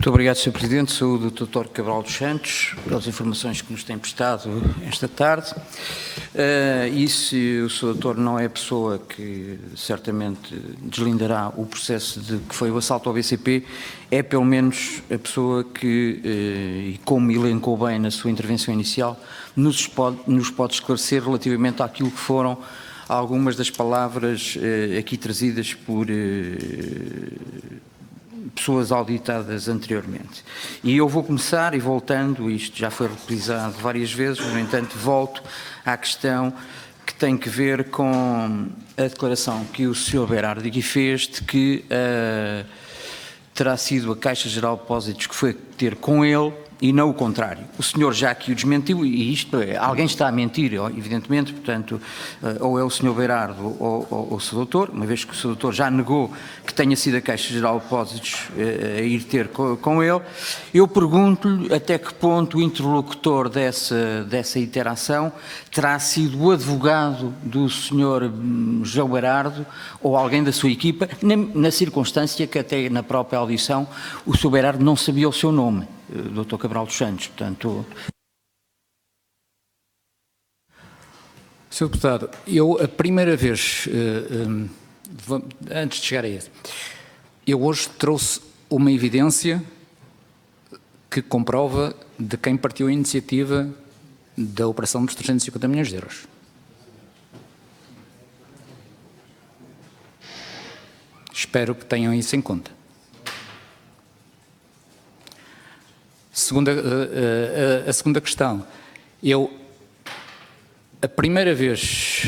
Muito obrigado, Sr. Presidente. Saúdo o Dr. Cabral dos Santos pelas informações que nos tem prestado esta tarde. E se o Sr. Doutor não é a pessoa que certamente deslindará o processo de que foi o assalto ao BCP, é pelo menos a pessoa que, e como elencou bem na sua intervenção inicial, nos pode esclarecer relativamente àquilo que foram algumas das palavras aqui trazidas por pessoas auditadas anteriormente. E eu vou começar, e voltando, isto já foi reprisado várias vezes, no entanto volto à questão que tem que ver com a declaração que o Sr. Berardi fez de que terá sido a Caixa Geral de Depósitos que foi ter com ele e não o contrário. O senhor já aqui o desmentiu e isto, alguém está a mentir, evidentemente, portanto, ou é o senhor Berardo ou o seu doutor, uma vez que o seu doutor já negou que tenha sido a Caixa Geral de Depósitos a ir ter com ele. Eu pergunto-lhe até que ponto o interlocutor dessa interação terá sido o advogado do senhor João Berardo ou alguém da sua equipa, na circunstância que até na própria audição o senhor Berardo não sabia o seu nome. Dr. Cabral dos Santos, portanto... Sr. Deputado, eu a primeira vez, antes de chegar a isso, eu hoje trouxe uma evidência que comprova de quem partiu a iniciativa da operação dos 350 milhões de euros. Espero que tenham isso em conta. A segunda questão, a primeira vez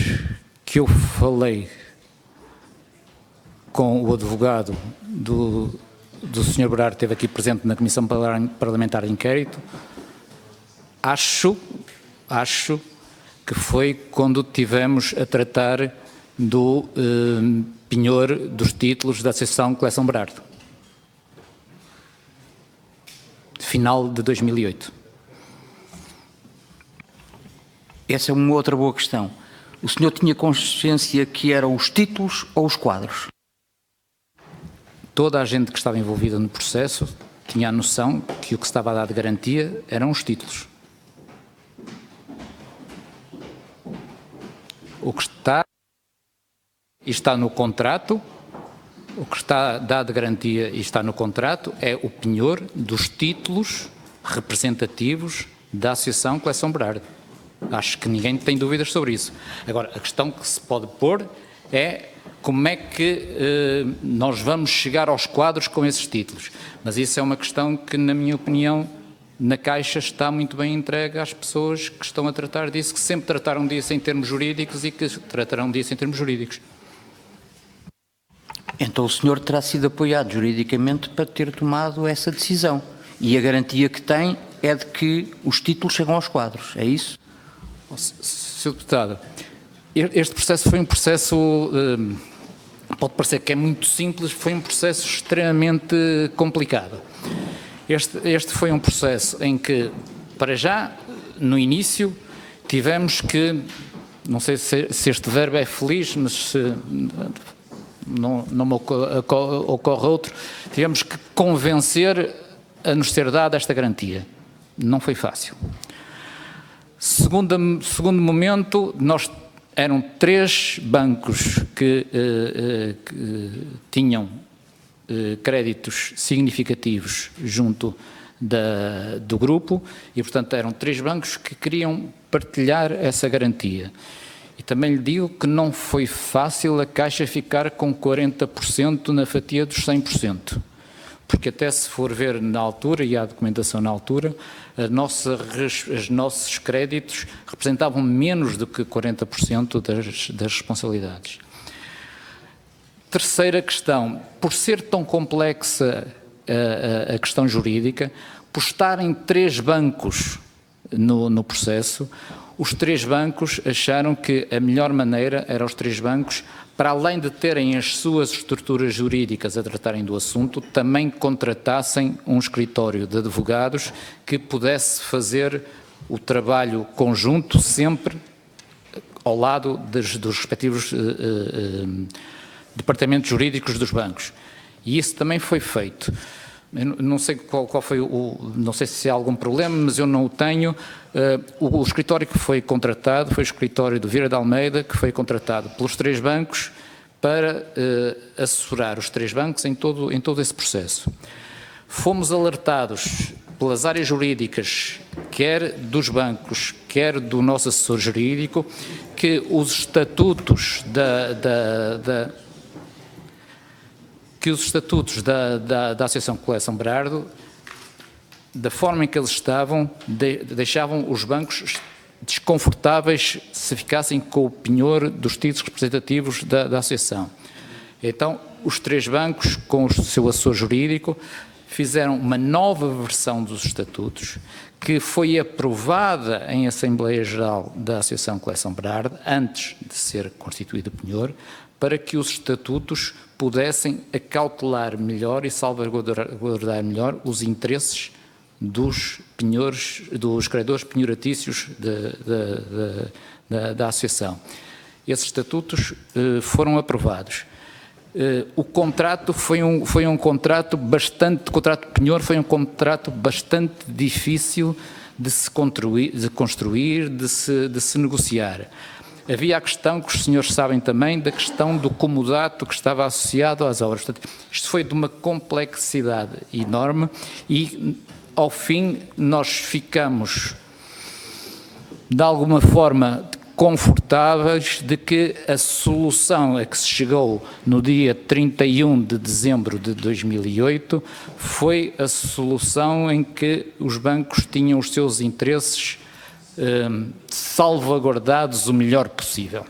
que eu falei com o advogado do Sr. Berardo, que esteve aqui presente na Comissão Parlamentar de Inquérito, acho que foi quando tivemos a tratar do penhor dos títulos da Associação Coleção Berardo. Final de 2008. Essa é uma outra boa questão. O senhor tinha consciência que eram os títulos ou os quadros? Toda a gente que estava envolvida no processo tinha a noção que o que estava a dar de garantia eram os títulos. O que está no contrato, o que está dado de garantia e está no contrato é o penhor dos títulos representativos da Associação Coleção Berardo. Acho que ninguém tem dúvidas sobre isso. Agora, a questão que se pode pôr é como é que nós vamos chegar aos quadros com esses títulos. Mas isso é uma questão que, na minha opinião, na Caixa está muito bem entregue às pessoas que estão a tratar disso, que sempre trataram disso em termos jurídicos e que tratarão disso em termos jurídicos. Então o senhor terá sido apoiado juridicamente para ter tomado essa decisão. E a garantia que tem é de que os títulos chegam aos quadros, é isso? Sr. Deputado, este processo foi um processo, pode parecer que é muito simples, foi um processo extremamente complicado. Este foi um processo em que, para já, no início, tivemos que, não sei se este verbo é feliz, mas não me ocorre outro, tivemos que convencer a nos ser dada esta garantia. Não foi fácil. Segundo momento, eram 3 bancos que tinham créditos significativos junto do grupo e, portanto, eram 3 bancos que queriam partilhar essa garantia. E também lhe digo que não foi fácil a Caixa ficar com 40% na fatia dos 100%, porque até se for ver na altura, e há documentação na altura, os nossos créditos representavam menos do que 40% das responsabilidades. Terceira questão, por ser tão complexa a questão jurídica, por estarem 3 bancos no processo, os 3 bancos acharam que a melhor maneira era os 3 bancos, para além de terem as suas estruturas jurídicas a tratarem do assunto, também contratassem um escritório de advogados que pudesse fazer o trabalho conjunto sempre ao lado dos respectivos departamentos jurídicos dos bancos. E isso também foi feito. Eu não sei qual foi não sei se há algum problema, mas eu não o tenho. O escritório que foi contratado foi o escritório do Vieira de Almeida, que foi contratado pelos 3 bancos para assessorar os 3 bancos em todo esse processo. Fomos alertados pelas áreas jurídicas, quer dos bancos, quer do nosso assessor jurídico, que os estatutos da Associação Coleção Berardo, da forma em que eles estavam, deixavam os bancos desconfortáveis se ficassem com o penhor dos títulos representativos da Associação. Então, os 3 bancos, com o seu assessor jurídico, fizeram uma nova versão dos estatutos, que foi aprovada em Assembleia Geral da Associação Coleção Berardo, antes de ser constituído penhor, para que os estatutos pudessem acautelar melhor e salvaguardar melhor os interesses dos penhores, dos credores penhoratícios da Associação. Esses estatutos foram aprovados. O contrato foi um contrato contrato de penhor foi um contrato bastante difícil de se construir, de se negociar. Havia a questão, que os senhores sabem também, da questão do comodato que estava associado às obras. Portanto, isto foi de uma complexidade enorme e, ao fim, nós ficamos, de alguma forma, confortáveis de que a solução a que se chegou no dia 31 de dezembro de 2008 foi a solução em que os bancos tinham os seus interesses salvaguardados o melhor possível.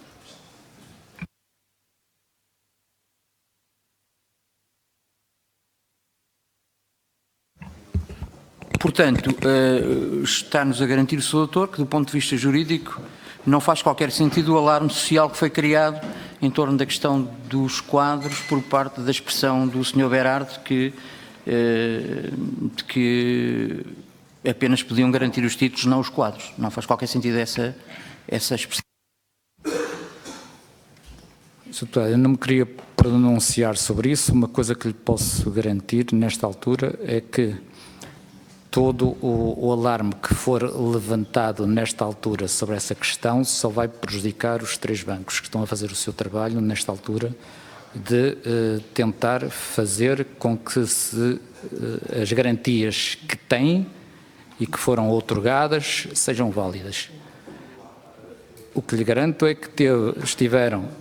Portanto, está-nos a garantir o Sr. Doutor que, do ponto de vista jurídico, não faz qualquer sentido o alarme social que foi criado em torno da questão dos quadros por parte da expressão do Sr. Berardo, que apenas podiam garantir os títulos, não os quadros. Não faz qualquer sentido essa expressão. Sr. Deputado, eu não me queria pronunciar sobre isso. Uma coisa que lhe posso garantir nesta altura é que todo o alarme que for levantado nesta altura sobre essa questão só vai prejudicar os 3 bancos que estão a fazer o seu trabalho nesta altura de tentar fazer com que as garantias que têm e que foram outorgadas sejam válidas. O que lhe garanto é que estiveram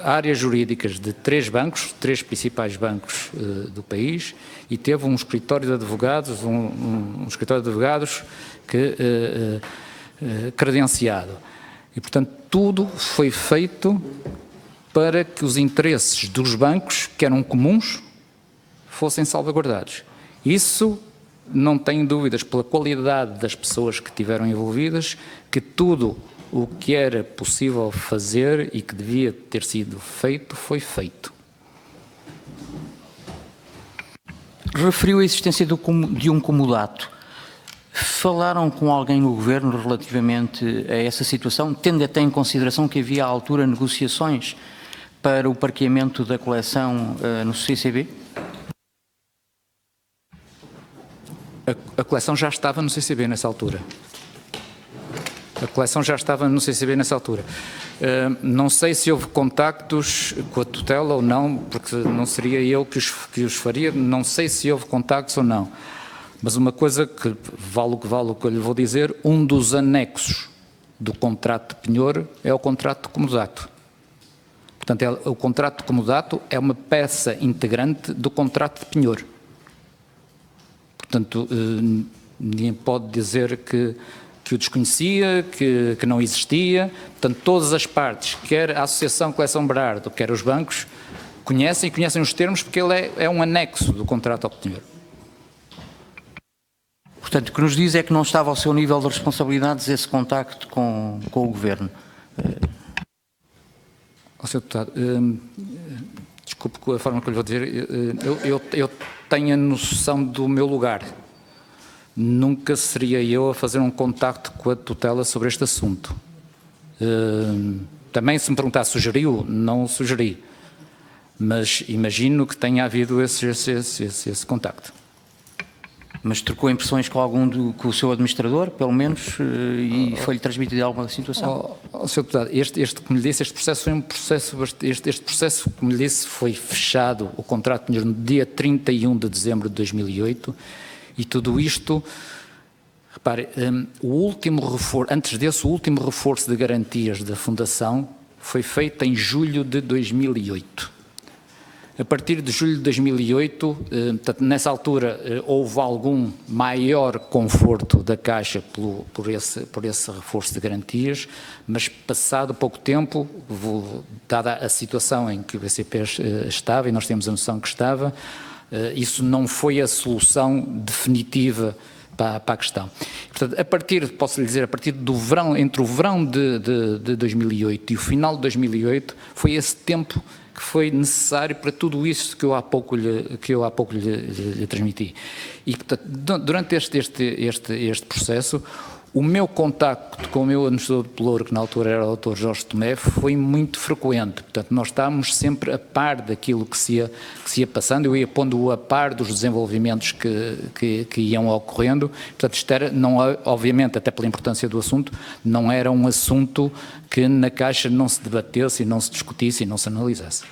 áreas jurídicas de 3 bancos, 3 principais bancos do país, e teve um escritório de advogados, um escritório de advogados credenciado. E, portanto, tudo foi feito para que os interesses dos bancos, que eram comuns, fossem salvaguardados. Isso, não tenho dúvidas, pela qualidade das pessoas que estiveram envolvidas, que tudo o que era possível fazer e que devia ter sido feito, foi feito. Referiu a existência de um comodato. Falaram com alguém no Governo relativamente a essa situação, tendo até em consideração que havia à altura negociações para o parqueamento da coleção no CCB? A coleção já estava no CCB nessa altura. A coleção já estava no CCB nessa altura. Não sei se houve contactos com a tutela ou não, porque não seria eu que os faria, não sei se houve contactos ou não. Mas uma coisa que vale o que eu lhe vou dizer, um dos anexos do contrato de penhor é o contrato de comodato. Portanto, o contrato de comodato é uma peça integrante do contrato de penhor. Portanto, ninguém pode dizer que o desconhecia, que não existia. Portanto, todas as partes, quer a Associação Coleção Berardo, quer os bancos, conhecem os termos, porque ele é um anexo do contrato ao penhor. Portanto, o que nos diz é que não estava ao seu nível de responsabilidades esse contacto com o Governo. Sr. Deputado, desculpe a forma que eu lhe vou dizer, eu tenho a noção do meu lugar. Nunca seria eu a fazer um contacto com a tutela sobre este assunto. Também, se me perguntar, sugeriu? Não sugeri. Mas imagino que tenha havido esse contacto. mas trocou impressões com o seu administrador, pelo menos, e foi-lhe transmitida alguma situação? Sr. Deputado, como lhe disse, este processo, como lhe disse, foi fechado, o contrato no dia 31 de dezembro de 2008, e tudo isto, repare, antes desse, o último reforço de garantias da Fundação foi feito em julho de 2008. A partir de julho de 2008, portanto, nessa altura, houve algum maior conforto da Caixa por esse reforço de garantias, mas passado pouco tempo, dada a situação em que o BCP estava, e nós temos a noção que estava, isso não foi a solução definitiva para a questão. Portanto, posso lhe dizer, a partir do verão, entre o verão de 2008 e o final de 2008, foi esse tempo que foi necessário para tudo isso que eu há pouco lhe transmiti. E, portanto, durante este processo, o meu contacto com o meu administrador de pelouro, que na altura era o Dr. Jorge Tomé, foi muito frequente. Portanto, nós estávamos sempre a par daquilo que se ia passando, eu ia pondo-o a par dos desenvolvimentos que iam ocorrendo. Portanto, isto era, não, obviamente, até pela importância do assunto, não era um assunto que na Caixa não se debatesse, e não se discutisse e não se analisasse.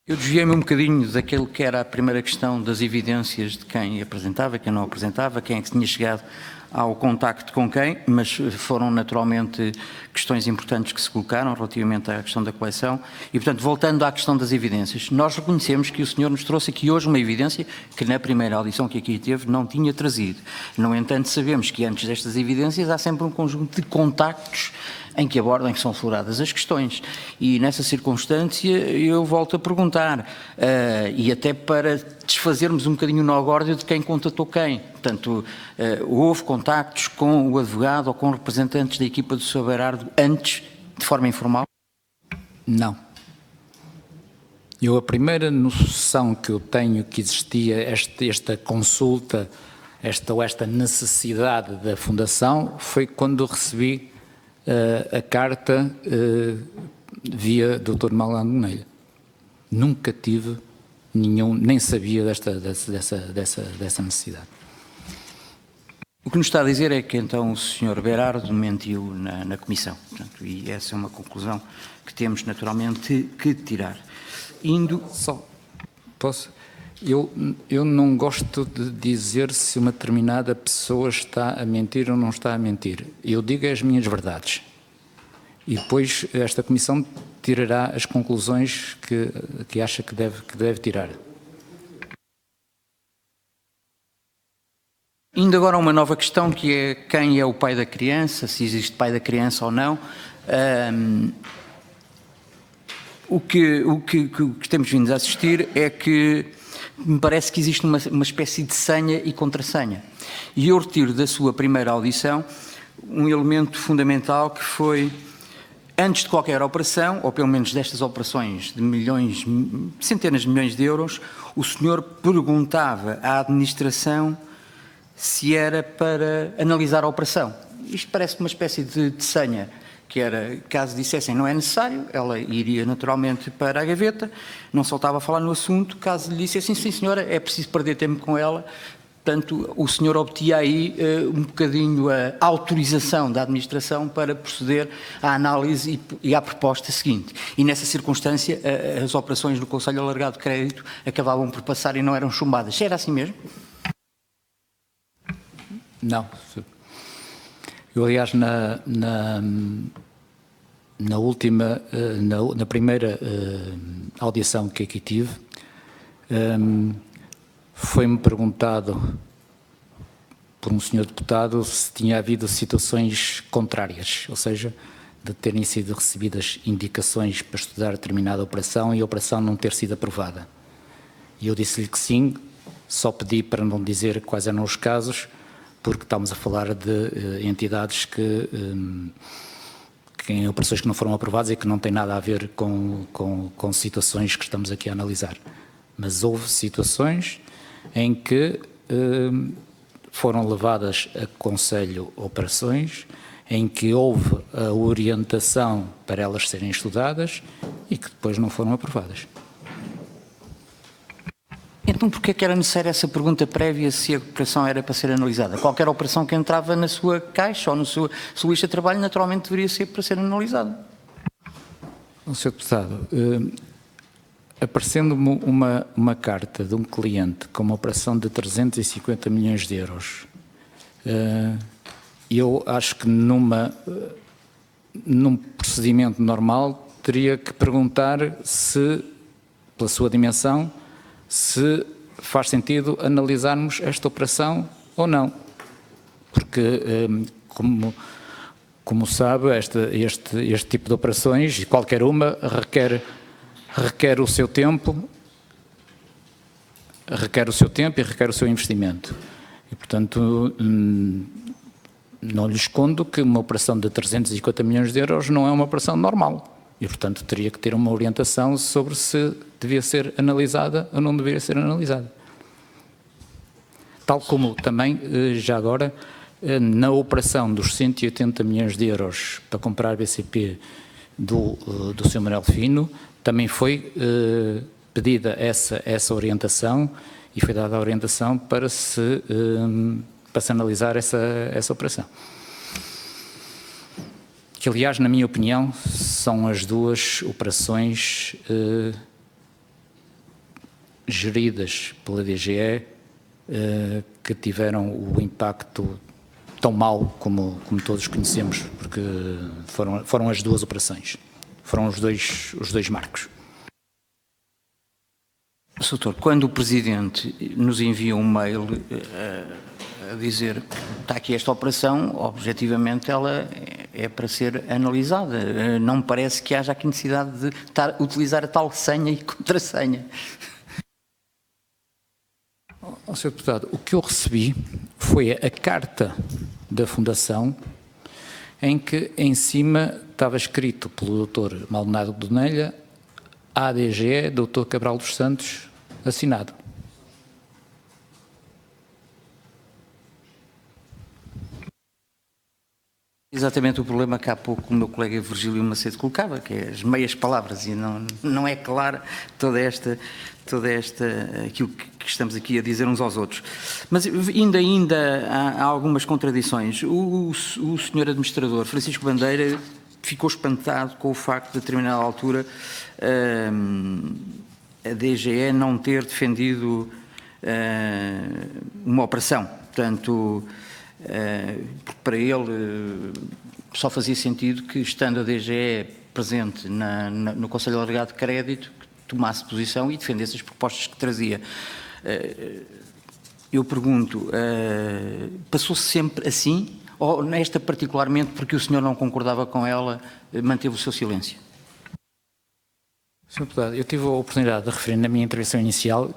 Eu desviei-me um bocadinho daquilo que era a primeira questão das evidências de quem apresentava, quem não apresentava, quem é que tinha chegado ao contacto com quem, mas foram naturalmente questões importantes que se colocaram relativamente à questão da coleção. E, portanto, voltando à questão das evidências, nós reconhecemos que o senhor nos trouxe aqui hoje uma evidência que na primeira audição que aqui teve não tinha trazido. No entanto, sabemos que antes destas evidências há sempre um conjunto de contactos em que abordam, que são floradas as questões. E nessa circunstância eu volto a perguntar, e até para desfazermos um bocadinho o nó górdio de quem contatou quem. Portanto, houve contactos com o advogado ou com representantes da equipa do Sr. Berardo antes, de forma informal? Não. A primeira noção que eu tenho que existia esta consulta, esta necessidade da Fundação, foi quando recebi a carta via Dr. Magalhães Gonelha. Nunca tive nem sabia dessa necessidade. O que nos está a dizer é que então o Sr. Berardo mentiu na Comissão. Portanto, e essa é uma conclusão que temos naturalmente que tirar. Eu não gosto de dizer se uma determinada pessoa está a mentir ou não está a mentir. Eu digo as minhas verdades. E depois esta Comissão tirará as conclusões que acha que deve tirar. Indo agora a uma nova questão, que é quem é o pai da criança, se existe pai da criança ou não. O que temos vindo a assistir é que me parece que existe uma espécie de senha e contrassenha. E eu retiro da sua primeira audição um elemento fundamental que foi, antes de qualquer operação, ou pelo menos destas operações de milhões, centenas de milhões de euros, o senhor perguntava à administração se era para analisar a operação. Isto parece uma espécie de senha, que era, caso dissessem não é necessário, ela iria naturalmente para a gaveta, não soltava a falar no assunto, caso lhe dissessem sim senhora, é preciso perder tempo com ela. Portanto, o senhor obtinha aí um bocadinho a autorização da administração para proceder à análise e à proposta seguinte. E nessa circunstância, as operações do Conselho Alargado de Crédito acabavam por passar e não eram chumbadas. Era assim mesmo? Não. Eu, aliás, na primeira audição que aqui tive, foi-me perguntado por um senhor deputado se tinha havido situações contrárias, ou seja, de terem sido recebidas indicações para estudar determinada operação e a operação não ter sido aprovada. E eu disse-lhe que sim, só pedi para não dizer quais eram os casos, porque estamos a falar de entidades em operações que não foram aprovadas e que não têm nada a ver com situações que estamos aqui a analisar. Mas houve situações em que foram levadas a Conselho operações, em que houve a orientação para elas serem estudadas e que depois não foram aprovadas. Então, porquê é que era necessária essa pergunta prévia se a operação era para ser analisada? Qualquer operação que entrava na sua caixa ou na sua lista de trabalho, naturalmente deveria ser para ser analisada. Sr. Deputado, aparecendo-me uma carta de um cliente com uma operação de 350 milhões de euros, eu acho que num procedimento normal teria que perguntar se, pela sua dimensão, se faz sentido analisarmos esta operação ou não. Porque, como sabe, este tipo de operações, qualquer uma, requer o seu tempo e requer o seu investimento. E, portanto, não lhe escondo que uma operação de 350 milhões de euros não é uma operação normal. E, portanto, teria que ter uma orientação sobre se devia ser analisada ou não deveria ser analisada. Tal como também, já agora, na operação dos 180 milhões de euros para comprar BCP do Sr. Manuel Fino, também foi pedida essa orientação e foi dada a orientação para se analisar essa operação. Que, aliás, na minha opinião, são as duas operações geridas pela DGE que tiveram o impacto tão mau como todos conhecemos, porque foram as duas operações, foram os dois marcos. Sr. Doutor, quando o Presidente nos envia um mail a dizer está aqui esta operação, objetivamente ela é para ser analisada. Não me parece que haja aqui necessidade de utilizar a tal senha e contrassenha. Sr. Deputado, o que eu recebi foi a carta da Fundação em que em cima estava escrito pelo Dr. Maldonado Donelha, ADGE, Dr. Cabral dos Santos, assinado. Exatamente o problema que há pouco o meu colega Virgílio Macedo colocava, que é as meias palavras, e não é claro toda esta aquilo que estamos aqui a dizer uns aos outros. Mas ainda há algumas contradições. O senhor administrador, Francisco Bandeira, ficou espantado com o facto de, a determinada altura, a DGE não ter defendido uma operação. Portanto, para ele só fazia sentido que, estando a DGE presente no Conselho Alargado de Crédito, tomasse posição e defendesse as propostas que trazia. Eu pergunto, passou-se sempre assim, ou nesta particularmente porque o senhor não concordava com ela, manteve o seu silêncio? Sr. Deputado, eu tive a oportunidade de referir na minha intervenção inicial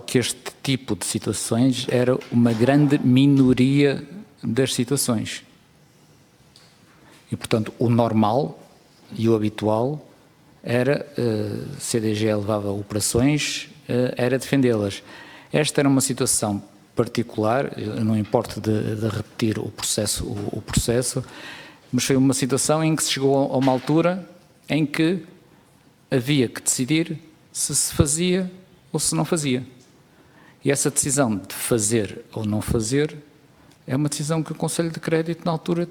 que este tipo de situações era uma grande minoria das situações. E, portanto, o normal e o habitual era, se a DGE levava operações, era defendê-las. Esta era uma situação particular, eu não importo de repetir o processo, mas foi uma situação em que se chegou a uma altura em que havia que decidir se fazia ou se não fazia. E essa decisão de fazer ou não fazer é uma decisão que o Conselho de Crédito, na altura,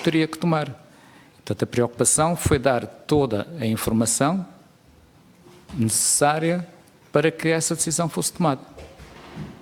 teria que tomar. Portanto, a preocupação foi dar toda a informação necessária para que essa decisão fosse tomada.